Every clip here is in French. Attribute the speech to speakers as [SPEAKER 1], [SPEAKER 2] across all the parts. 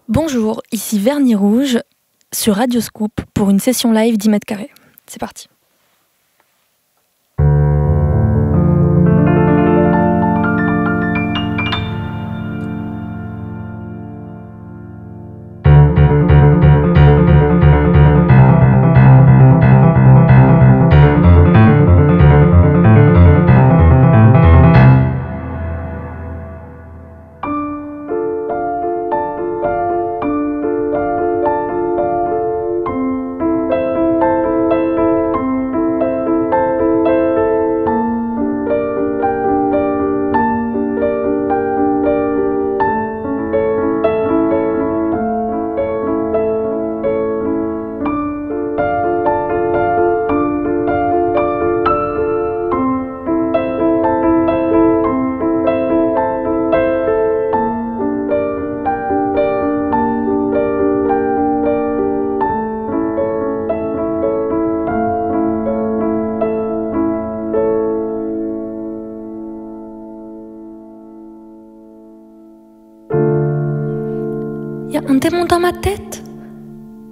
[SPEAKER 1] Bonjour, ici Vernis Rouge sur Radio Scoop pour une session live 10 mètres carrés. C'est parti. Y'a un démon dans ma tête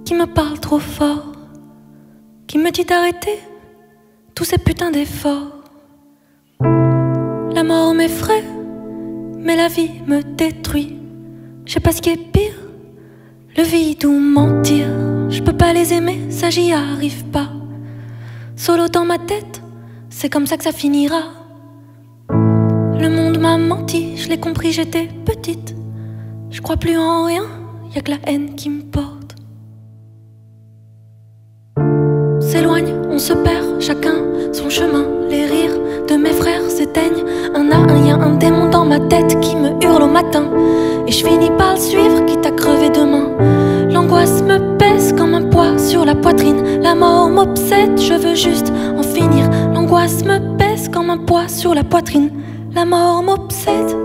[SPEAKER 1] qui me parle trop fort, qui me dit d'arrêter tous ces putains d'efforts. La mort m'effraie, mais la vie me détruit. Je sais pas ce qui est pire, le vide ou mentir. Je peux pas les aimer, ça j'y arrive pas. Solo dans ma tête, c'est comme ça que ça finira. Le monde m'a menti, je l'ai compris, j'étais petite. Je crois plus en rien, y'a que la haine qui me porte. S'éloigne, on se perd, chacun son chemin. Les rires de mes frères s'éteignent un à un. Y'a un démon dans ma tête qui me hurle au matin, et je finis par le suivre, quitte à crever demain. L'angoisse me pèse comme un poids sur la poitrine. La mort m'obsède, je veux juste en finir. L'angoisse me pèse comme un poids sur la poitrine. La mort m'obsède.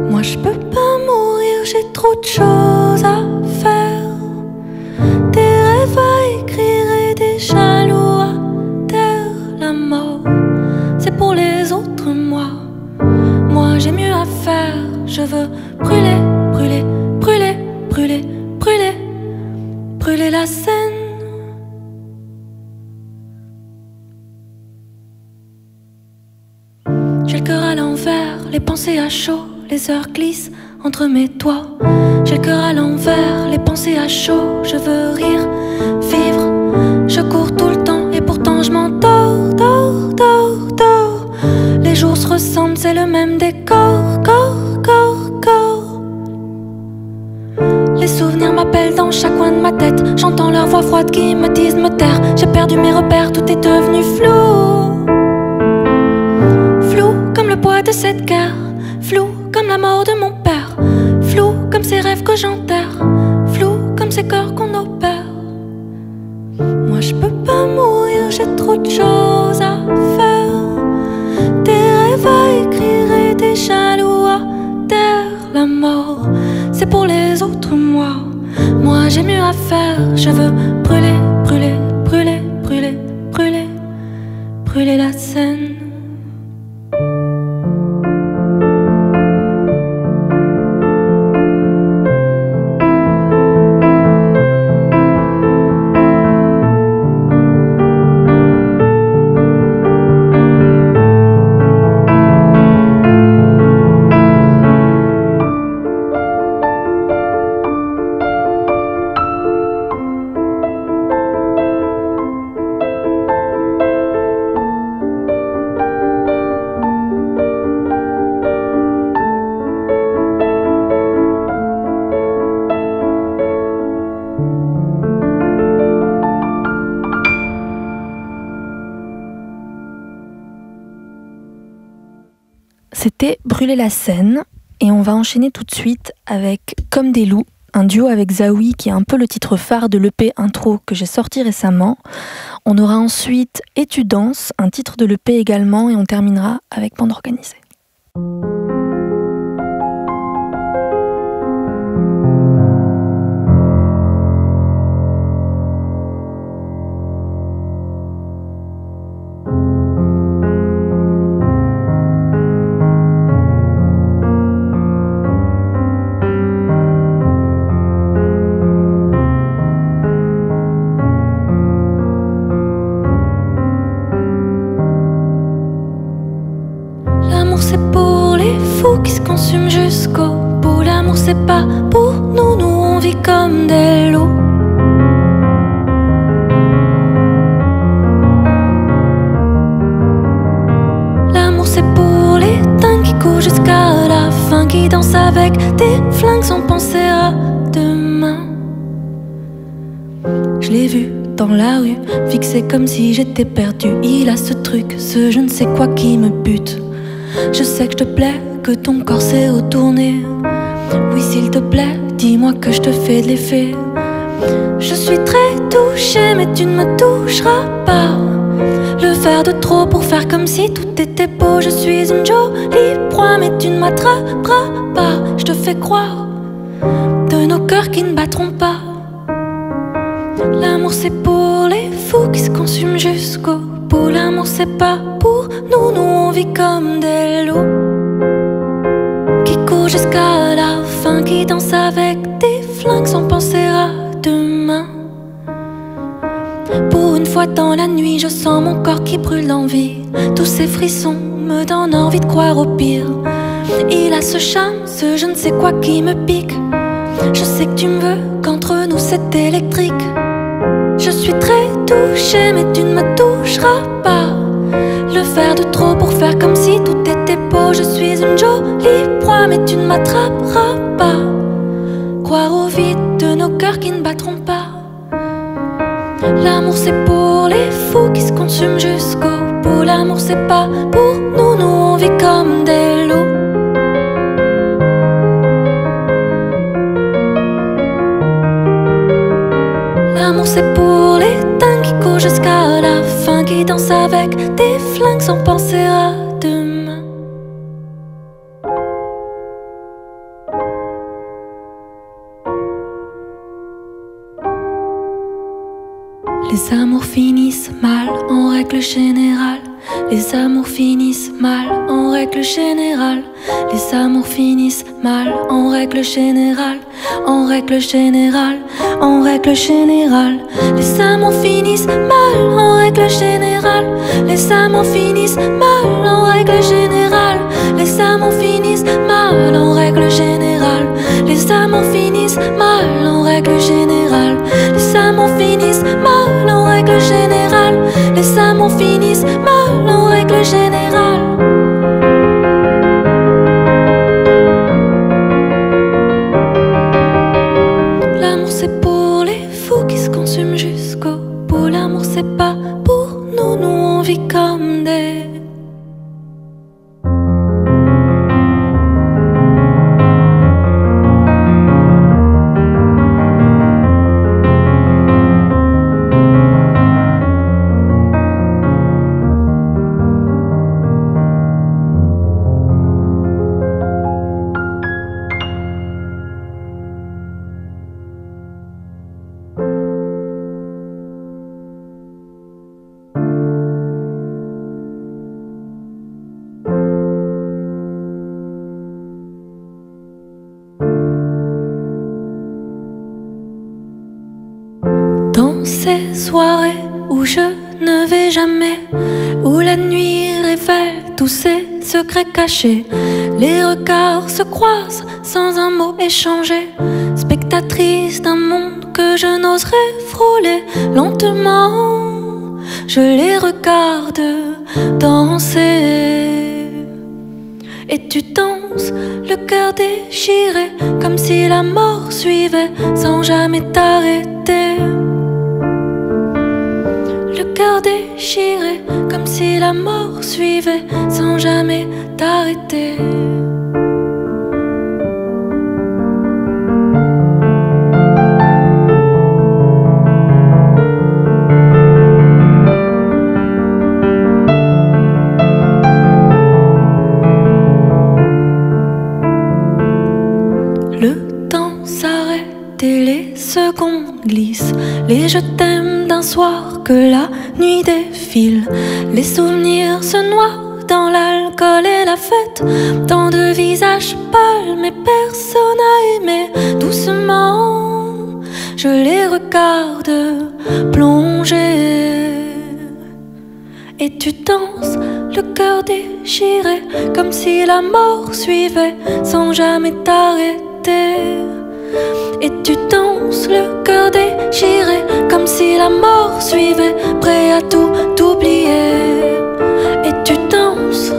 [SPEAKER 1] Moi je peux pas mourir, j'ai trop de choses à faire. Des rêves à écrire et des jaloux à taire. La mort, c'est pour les autres, moi j'ai mieux à faire. Je veux brûler, brûler, brûler, brûler, brûler, brûler la scène. J'ai le cœur à l'envers, les pensées à chaud. Les heures glissent entre mes doigts. J'ai le cœur à l'envers, les pensées à chaud. Je veux rire, vivre. Je cours tout le temps et pourtant je m'endors, dors, dors, dors. Les jours se ressemblent, c'est le même décor, corps, corps, corps. Les souvenirs m'appellent dans chaque coin de ma tête. J'entends leur voix froide qui me disent me taire. J'ai perdu mes repères, tout est devenu flou. Flou comme le poids de cette guerre. Flou comme la mort de mon père. Flou comme ces rêves que j'enterre. Flou comme ces cœurs qu'on opère. Moi je peux pas mourir, j'ai trop de choses à faire. Des rêves à écrire et des jaloux à taire. La mort, c'est pour les autres, moi j'ai mieux à faire. Je veux brûler, brûler, brûler, brûler, brûler, brûler la scène. C'était Brûler la scène, et on va enchaîner tout de suite avec Comme des loups, un duo avec Zaoui qui est un peu le titre phare de l'EP intro que j'ai sorti récemment. On aura ensuite Et tu danses, un titre de l'EP également, et on terminera avec Bande organisée. L'amour c'est pour les fous qui se consument jusqu'au bout. L'amour c'est pas pour nous, nous on vit comme des loups. L'amour c'est pour les dingues qui courent jusqu'à la fin, qui dansent avec des flingues sans penser à demain. Je l'ai vu dans la rue, fixé comme si j'étais perdu. Il a ce truc, ce je ne sais quoi qui me bute. Je sais que je te plais, que ton corps s'est retourné. Oui s'il te plaît, dis-moi que je te fais de l'effet. Je suis très touchée mais tu ne me toucheras pas. Le faire de trop pour faire comme si tout était beau. Je suis une jolie proie mais tu ne m'attraperas pas. Je te fais croire de nos cœurs qui ne battront pas. L'amour c'est pour les fous qui se consument jusqu'au bout. L'amour c'est pas pour nous, nous on vit comme des loups qui courent jusqu'à la fin, qui dansent avec des flingues sans penser à demain. Pour une fois dans la nuit, je sens mon corps qui brûle d'envie. Tous ces frissons me donnent envie de croire au pire. Il a ce charme, ce je ne sais quoi qui me pique. Je sais que tu me veux, qu'entre nous c'est électrique. Je suis très touchée mais tu ne me toucheras pas. Le faire de trop pour faire comme si tout était beau. Je suis une jolie proie mais tu ne m'attraperas pas. Croire au vide de nos cœurs qui ne battront pas. L'amour c'est pour les fous qui se consument jusqu'au bout. L'amour c'est pas pour nous, nous on vit comme des loups. L'amour c'est pour les dingues qui courent jusqu'à la fin, qui dansent avec des flingues sans penser à demain. Les amours finissent mal en règle générale. Les amours finissent mal en règle générale. Les amours finissent mal en règle générale. En règle générale, en règle générale. Les amours finissent mal en règle générale. Les amours finissent mal en règle générale. Les amours finissent mal en règle générale. Les amours finissent mal en règle générale. Les amours finissent mal en règle générale. Les amours finissent mal en règle générale. L'amour c'est pour les fous qui se consument jusqu'au bout. L'amour c'est pas pour nous, nous on vit comme des... Dans ces soirées où je ne vais jamais, où la nuit révèle tous ses secrets cachés, les regards se croisent sans un mot échangé, spectatrice d'un monde que je n'oserais frôler. Lentement, je les regarde danser. Et tu danses, le cœur déchiré, comme si la mort suivait sans jamais t'arrêter. Le cœur déchiré, comme si la mort suivait sans jamais t'arrêter. Le temps s'arrête et les secondes glissent. Les je t'aime d'un soir que la nuit défile. Les souvenirs se noient dans l'alcool et la fête. Tant de visages pâles mais personne à aimer. Doucement, je les regarde plonger. Et tu danses, le cœur déchiré, comme si la mort suivait sans jamais t'arrêter. Et tu danses, le cœur déchiré, comme si la mort suivait, prêt à tout oublier. Et tu danses,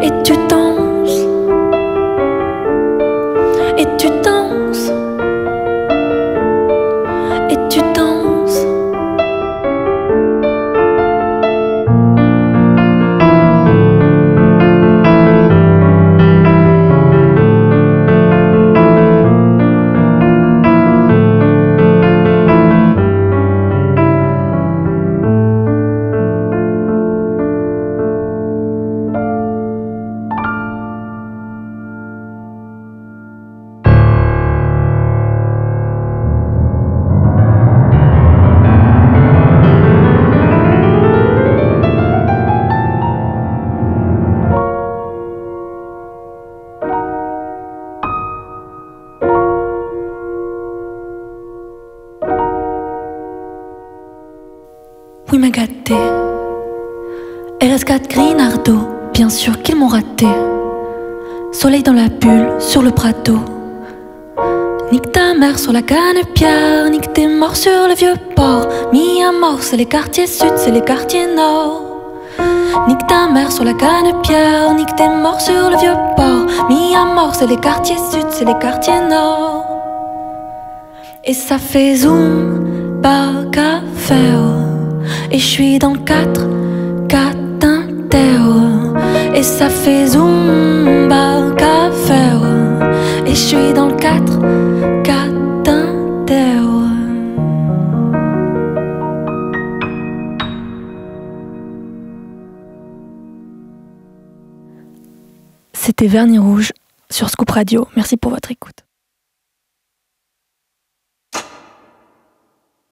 [SPEAKER 1] et tu danses, et tu danses, et tu danses. Oui, m'a gâté. RS4 Grinardo, bien sûr qu'ils m'ont raté. Soleil dans la bulle, sur le Prado. Nique ta mère sur la Canebière, nique tes morts sur le vieux port. Mis à mort, c'est les quartiers sud, c'est les quartiers nord. Nique ta mère sur la Canebière, nique tes morts sur le vieux port. Mis à mort, c'est les quartiers sud, c'est les quartiers nord. Et ça fait zoom, pas qu'à faire. Et je suis dans le 4 Intero. Et ça fait zumba qu'à faire. Et je suis dans le 4 Intero. C'était Vernis Rouge sur Scoop Radio. Merci pour votre écoute.